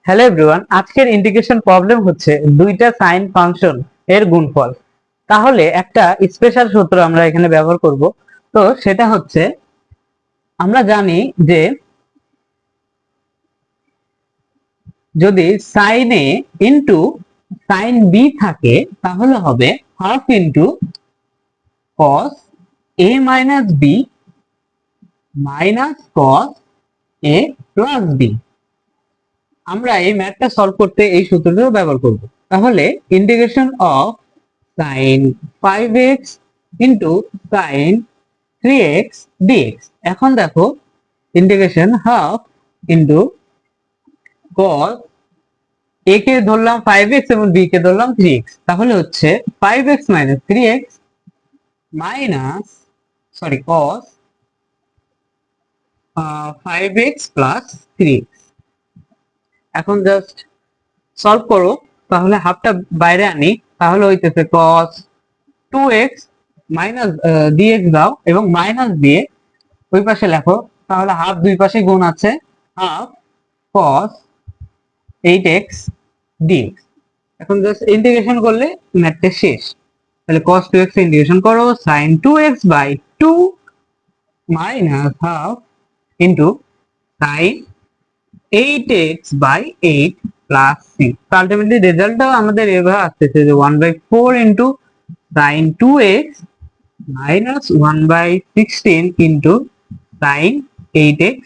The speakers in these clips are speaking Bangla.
হ্যালো এভরিওয়ান, আজকের ইন্টিগ্রেশন প্রবলেম হচ্ছে দুইটা সাইন ফাংশন এর গুণফল। তাহলে একটা স্পেশাল সূত্র আমরা এখানে ব্যবহার করব। তো সেটা হচ্ছে, আমরা জানি যে যদি সাইন এ ইন্টু সাইন বি থাকে তাহলে হবে হাফ ইন্টু কস এ মাইনাস বি মাইনাস কস এ প্লাস বি। আমরা এই ম্যাথটা সলভ করতে এই সূত্রটা ব্যবহার করব। তাহলে integration of sin 5x into sin 3x dx। এখন দেখো, integration half into cos a কে ধরলাম 5x এবং b কে ধরলাম 3x, তাহলে হচ্ছে 5x minus 3x minus cos 5x plus 3x। এখন জাস্ট সলভ করো, তাহলে হাফটা বাইরে আনি, তাহলে হইতেছে cos 2x মাইনাস dx দাও এবং মাইনাস দিয়ে ওই পাশে লেখো, তাহলে হাফ দুই পাশে গুণ আছে, হাফ cos 8x dx। এখন জাস্ট ইন্টিগ্রেশন করলে ম্যাথটা শেষ। তাহলে cos 2x ইন্টিগ্রেশন করো, sin 2x by 2 minus half into sin 8x by 8 plus c। তো আলটিমেটলি রেজাল্টটাও আমাদের এভাবে আসতেছে যে 1/4 into sin 2x minus 1/16 into sin 8x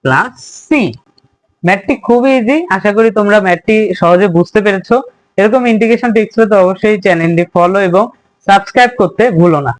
plus c। ম্যাথটি খুবই ইজি, আশা করি তোমরা ম্যাথটি সহজে বুঝতে পেরেছো। এরকম ইন্টিগ্রেশন টিপস পেতে অবশ্যই চ্যানেলটি ফলো এবং সাবস্ক্রাইব করতে ভুলো না।